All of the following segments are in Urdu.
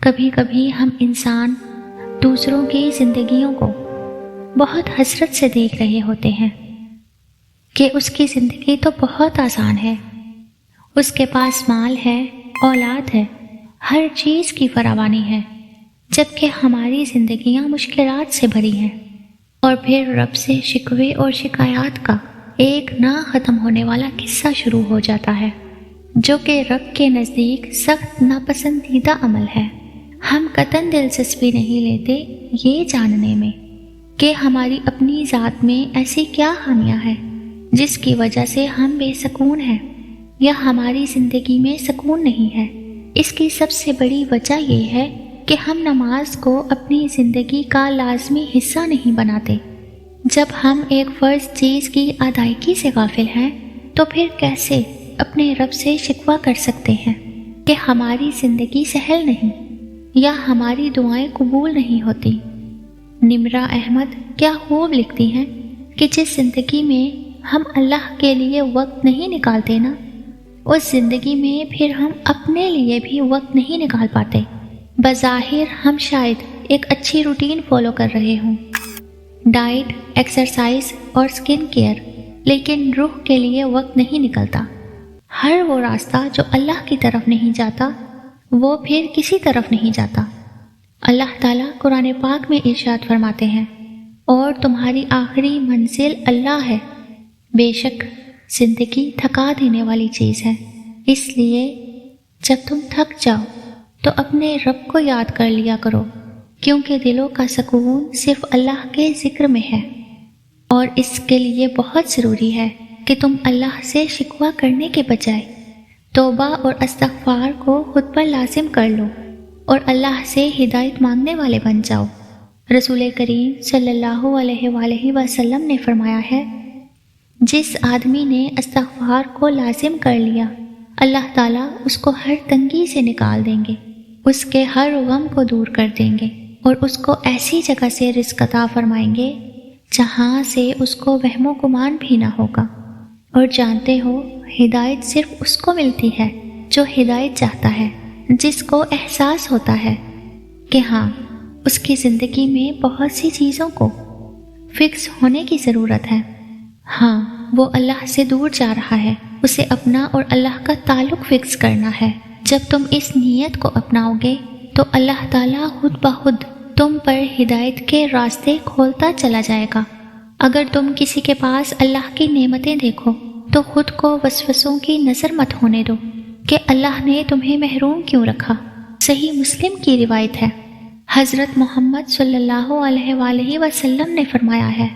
کبھی کبھی ہم انسان دوسروں کی زندگیوں کو بہت حسرت سے دیکھ رہے ہوتے ہیں کہ اس کی زندگی تو بہت آسان ہے، اس کے پاس مال ہے، اولاد ہے، ہر چیز کی فراوانی ہے، جبکہ ہماری زندگیاں مشکلات سے بھری ہیں۔ اور پھر رب سے شکوے اور شکایات کا ایک نہ ختم ہونے والا قصہ شروع ہو جاتا ہے، جو کہ رب کے نزدیک سخت ناپسندیدہ عمل ہے۔ ہم قطعاً دلچسپی نہیں لیتے یہ جاننے میں کہ ہماری اپنی ذات میں ایسی کیا خامیاں ہیں جس کی وجہ سے ہم بے سکون ہیں یا ہماری زندگی میں سکون نہیں ہے۔ اس کی سب سے بڑی وجہ یہ ہے کہ ہم نماز کو اپنی زندگی کا لازمی حصہ نہیں بناتے۔ جب ہم ایک فرض چیز کی ادائیگی سے غافل ہیں تو پھر کیسے اپنے رب سے شکوہ کر سکتے ہیں کہ ہماری زندگی سہل نہیں یا ہماری دعائیں قبول نہیں ہوتی؟ نمرہ احمد کیا خوب لکھتی ہیں کہ جس زندگی میں ہم اللہ کے لیے وقت نہیں نکالتے نا، اس زندگی میں پھر ہم اپنے لیے بھی وقت نہیں نکال پاتے۔ بظاہر ہم شاید ایک اچھی روٹین فالو کر رہے ہوں، ڈائٹ، ایکسرسائز اور سکن کیئر، لیکن روح کے لیے وقت نہیں نکلتا۔ ہر وہ راستہ جو اللہ کی طرف نہیں جاتا وہ پھر کسی طرف نہیں جاتا۔ اللہ تعالیٰ قرآن پاک میں ارشاد فرماتے ہیں، اور تمہاری آخری منزل اللہ ہے۔ بے شک زندگی تھکا دینے والی چیز ہے، اس لیے جب تم تھک جاؤ تو اپنے رب کو یاد کر لیا کرو، کیونکہ دلوں کا سکون صرف اللہ کے ذکر میں ہے۔ اور اس کے لیے بہت ضروری ہے کہ تم اللہ سے شکوہ کرنے کے بجائے توبہ اور استغفار کو خود پر لازم کر لو اور اللہ سے ہدایت مانگنے والے بن جاؤ۔ رسول کریم صلی اللہ علیہ وآلہ وسلم نے فرمایا ہے، جس آدمی نے استغفار کو لازم کر لیا، اللہ تعالیٰ اس کو ہر تنگی سے نکال دیں گے، اس کے ہر غم کو دور کر دیں گے اور اس کو ایسی جگہ سے رزق عطا فرمائیں گے جہاں سے اس کو وہم و گمان بھی نہ ہوگا۔ اور جانتے ہو، ہدایت صرف اس کو ملتی ہے جو ہدایت چاہتا ہے، جس کو احساس ہوتا ہے کہ ہاں اس کی زندگی میں بہت سی چیزوں کو فکس ہونے کی ضرورت ہے، ہاں وہ اللہ سے دور جا رہا ہے، اسے اپنا اور اللہ کا تعلق فکس کرنا ہے۔ جب تم اس نیت کو اپناؤ گے تو اللہ تعالیٰ خود بخود تم پر ہدایت کے راستے کھولتا چلا جائے گا۔ اگر تم کسی کے پاس اللہ کی نعمتیں دیکھو تو خود کو وسوسوں کی نظر مت ہونے دو کہ اللہ نے تمہیں محروم کیوں رکھا۔ صحیح مسلم کی روایت ہے، حضرت محمد صلی اللہ علیہ وآلہ وسلم نے فرمایا ہے،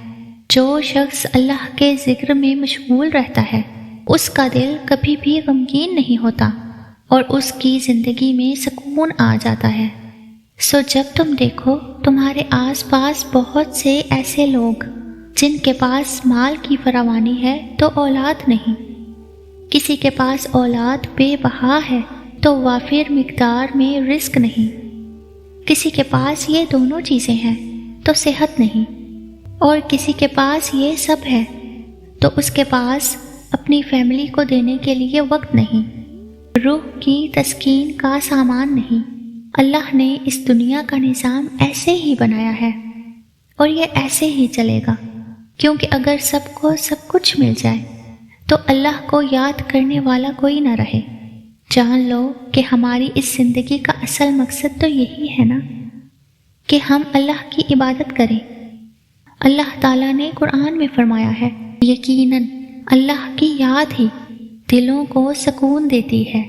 جو شخص اللہ کے ذکر میں مشغول رہتا ہے اس کا دل کبھی بھی غمگین نہیں ہوتا اور اس کی زندگی میں سکون آ جاتا ہے۔ سو جب تم دیکھو تمہارے آس پاس بہت سے ایسے لوگ جن کے پاس مال کی فراوانی ہے تو اولاد نہیں، کسی کے پاس اولاد بے بہا ہے تو وافر مقدار میں رزق نہیں، کسی کے پاس یہ دونوں چیزیں ہیں تو صحت نہیں، اور کسی کے پاس یہ سب ہے تو اس کے پاس اپنی فیملی کو دینے کے لیے وقت نہیں، روح کی تسکین کا سامان نہیں۔ اللہ نے اس دنیا کا نظام ایسے ہی بنایا ہے اور یہ ایسے ہی چلے گا، کیونکہ اگر سب کو سب کچھ مل جائے تو اللہ کو یاد کرنے والا کوئی نہ رہے۔ جان لو کہ ہماری اس زندگی کا اصل مقصد تو یہی ہے نا کہ ہم اللہ کی عبادت کریں۔ اللہ تعالیٰ نے قرآن میں فرمایا ہے، یقیناً اللہ کی یاد ہی دلوں کو سکون دیتی ہے۔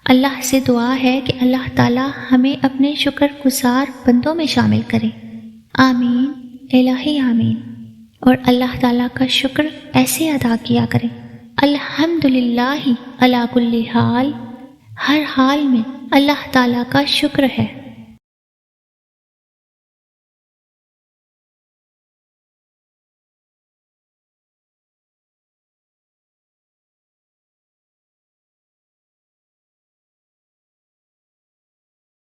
اللہ سے دعا ہے کہ اللہ تعالیٰ ہمیں اپنے شکر گزار بندوں میں شامل کرے۔ آمین الہی آمین۔ اور اللہ تعالیٰ کا شکر ایسے ادا کیا کریں، الحمدللہ علی کل حال، ہر حال میں اللہ تعالیٰ کا شکر ہے۔